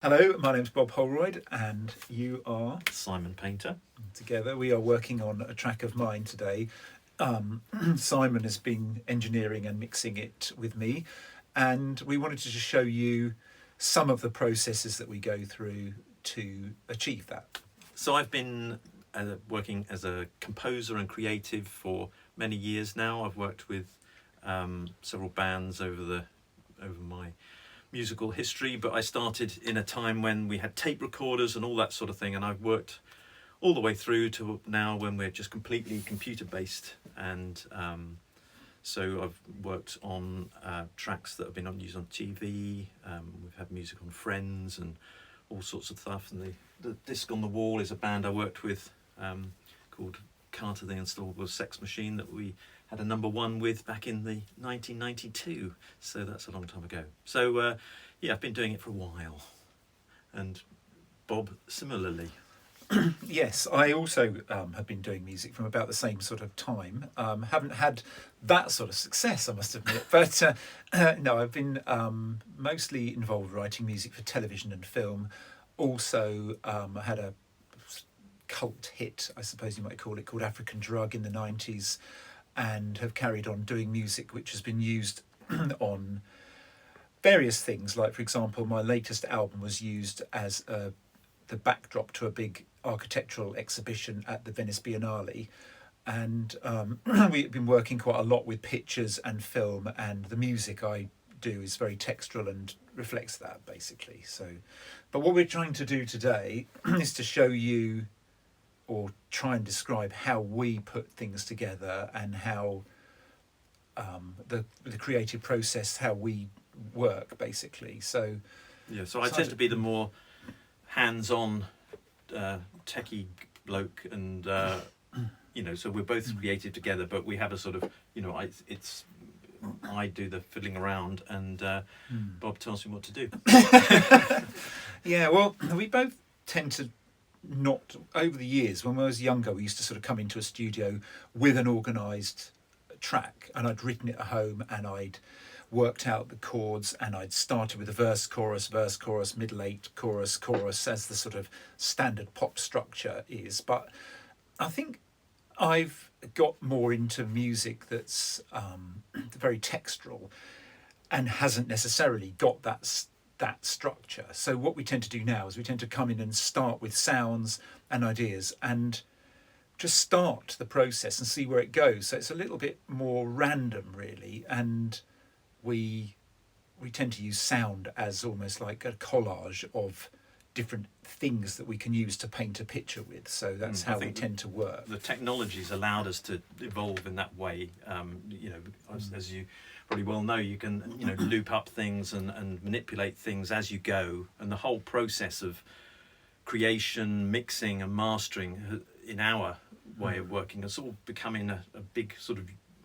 Hello, my name's Bob Holroyd, and you are Simon Painter. together. We are working on a track of mine today. Simon has been engineering and mixing it with me, and we wanted to just show you some of the processes that we go through to achieve that. So I've been working as a composer and creative for many years now. I've worked with several bands over my musical history, but I started in a time when we had tape recorders and all that sort of thing, and I've worked all the way through to now when we're just completely computer based. And so I've worked on tracks that have been used on TV. We've had music on Friends and all sorts of stuff. And the Disc on the Wall is a band I worked with called Carter the Installable Sex Machine that we had a number one with back in the 1992, so that's a long time ago. So yeah, I've been doing it for a while, and Bob similarly. Yes, I also have been doing music from about the same sort of time. Haven't had that sort of success, I must admit, but no, I've been mostly involved writing music for television and film. Also, I had a cult hit, I suppose you might call it, called African Drug in the 90s, and have carried on doing music which has been used on various things. Like, for example, my latest album was used as the backdrop to a big architectural exhibition at the Venice Biennale. And we've been working quite a lot with pictures and film, and the music I do is very textural and reflects that, basically. So, but what we're trying to do today is to show you, or try and describe, how we put things together and how the creative process, how we work, basically. So yeah, so I tend to be the more hands-on techie bloke, and so we're both creative together, but we have a sort of, I do the fiddling around, and Bob tells me what to do. Yeah, well, we both tend to not, over the years, when I was younger, we used to sort of come into a studio with an organised track, and I'd written it at home, and I'd worked out the chords, and I'd started with a verse, chorus, middle eight, chorus, as the sort of standard pop structure is. But I think I've got more into music that's very textural and hasn't necessarily got that structure. So what we tend to do now is we tend to come in and start with sounds and ideas and just start the process and see where it goes. So it's a little bit more random, really, and we tend to use sound as almost like a collage of different things that we can use to paint a picture with. So that's how we tend to work. The technology's allowed us to evolve in that way. As you probably well know, you can loop up things and manipulate things as you go, and the whole process of creation, mixing and mastering in our way of working is all becoming a big sort of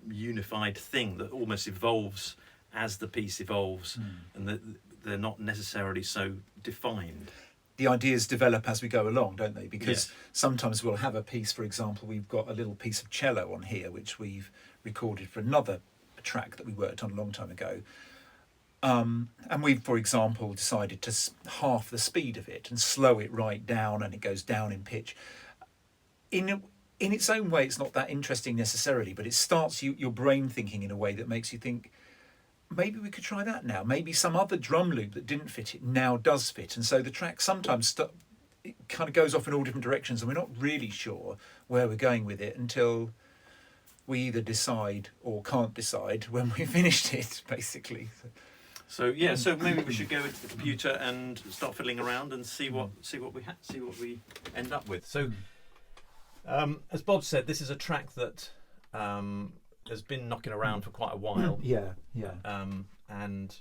unified thing that almost evolves as the piece evolves, and that they're not necessarily so defined. The ideas develop as we go along, don't they? Because sometimes we'll have a piece, for example, we've got a little piece of cello on here which we've recorded for another track that we worked on a long time ago, and we've, for example, decided to half the speed of it and slow it right down, and it goes down in pitch. In its own way, it's not that interesting necessarily, but it starts your brain thinking in a way that makes you think, maybe we could try that now. Maybe some other drum loop that didn't fit it now does fit. And so the track sometimes it kind of goes off in all different directions, and we're not really sure where we're going with it until we either decide or can't decide when we finished it, basically. So maybe we should go into the computer and start fiddling around and see what we end up with. So, as Bob said, this is a track that has been knocking around for quite a while. Yeah. And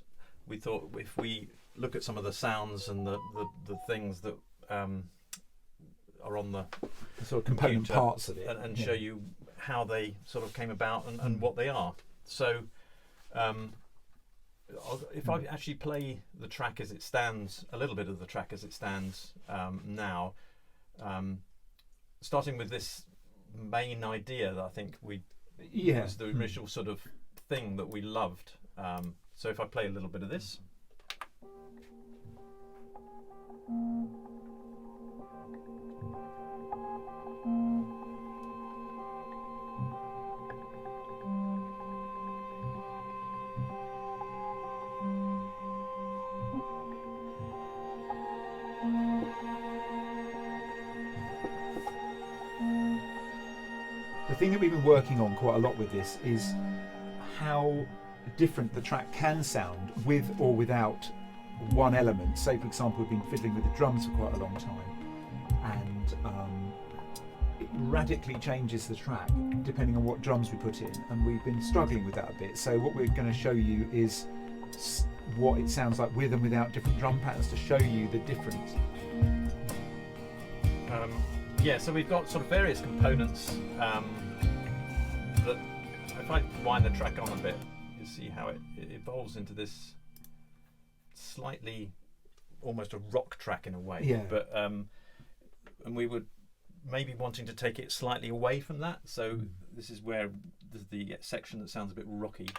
we thought, if we look at some of the sounds and the things that are on the sort of component parts of it, and show you how they sort of came about and what they are. So if I actually play the track as it stands, a little bit of the track as it stands now, starting with this main idea that I think was the initial sort of thing that we loved. So if I play a little bit of this. thing that we've been working on quite a lot with this is how different the track can sound with or without one element. Say, for example, we've been fiddling with the drums for quite a long time, and it radically changes the track depending on what drums we put in, and we've been struggling with that a bit. So what we're going to show you is what it sounds like with and without different drum patterns, to show you the difference. So we've got sort of various components that, if I wind the track on a bit, you see how it evolves into this slightly almost a rock track in a way. Yeah. But and we were maybe wanting to take it slightly away from that. So this is where there's the section that sounds a bit rocky.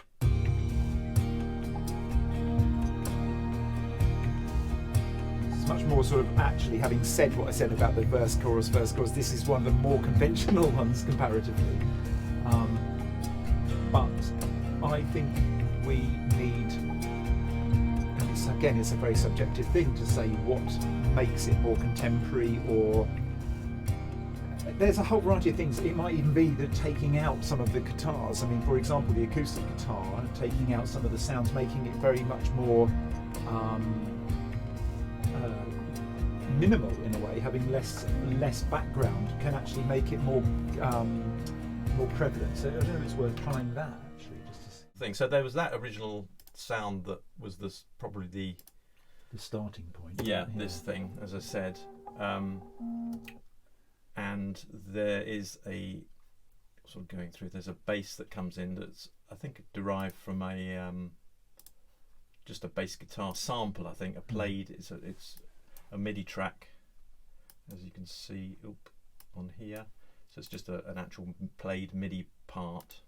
It's much more sort of actually having said what I said about the verse, chorus, this is one of the more conventional ones comparatively. But I think we need, and it's a very subjective thing to say what makes it more contemporary, or there's a whole variety of things. It might even be that taking out some of the guitars, I mean, for example, the acoustic guitar, taking out some of the sounds, making it very much more minimal in a way, having less background can actually make it more prevalent. So I don't know if it's worth trying that actually. Just to thing. So there was that original sound that was probably the starting point. Yeah, this thing, as I said, and there is a sort of going through. There's a bass that comes in that's, I think, derived from a just a bass guitar sample. I think a played. It's a MIDI track, as you can see on here. So it's just an actual played MIDI part,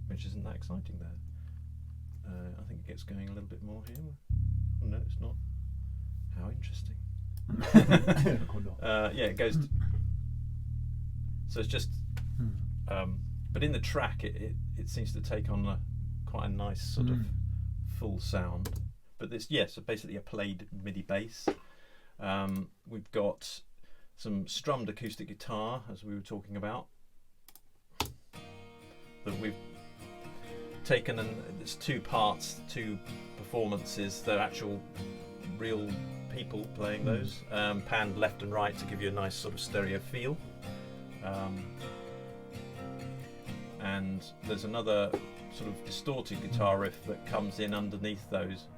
which isn't that exciting there. I think it gets going a little bit more here. Oh, no, it's not. How interesting. Yeah, it goes. So it's just. But in the track, it seems to take on quite a nice sort of full sound. But this, so basically a played MIDI bass. We've got some strummed acoustic guitar, as we were talking about, that we've taken, and there's two parts, two performances. They're actual real people playing those, panned left and right to give you a nice sort of stereo feel. And there's another sort of distorted guitar riff that comes in underneath those.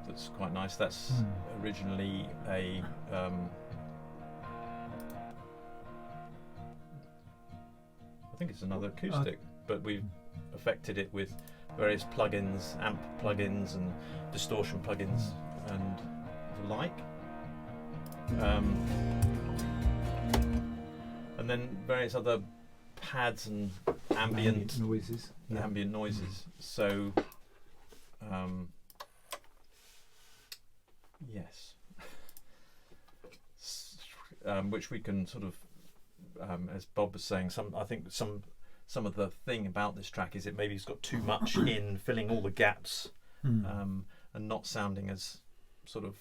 That's quite nice. That's originally a I think it's another acoustic, but we've affected it with various plugins, amp plugins and distortion plugins and the like. And then various other pads and ambient noises. Ambient noises. So yes. Which we can sort of, as Bob was saying, I think some of the thing about this track is it's got too much in filling all the gaps, and not sounding as sort of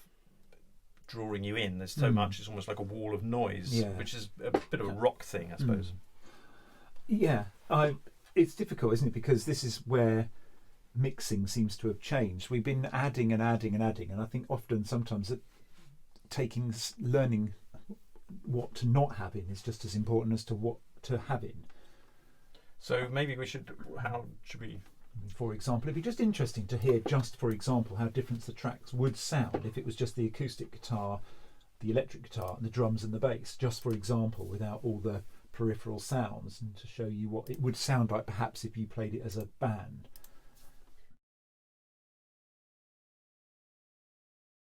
drawing you in. There's so much; it's almost like a wall of noise, which is a bit of a rock thing, I suppose. Yeah, it's difficult, isn't it? Because this is where mixing seems to have changed. We've been adding and adding and adding, and I think sometimes learning what to not have in is just as important as to what to have in. So maybe how should we? For example, it'd be just interesting to hear, for example, how different the tracks would sound if it was just the acoustic guitar, the electric guitar, the drums and the bass, just for example, without all the peripheral sounds, and to show you what it would sound like perhaps if you played it as a band.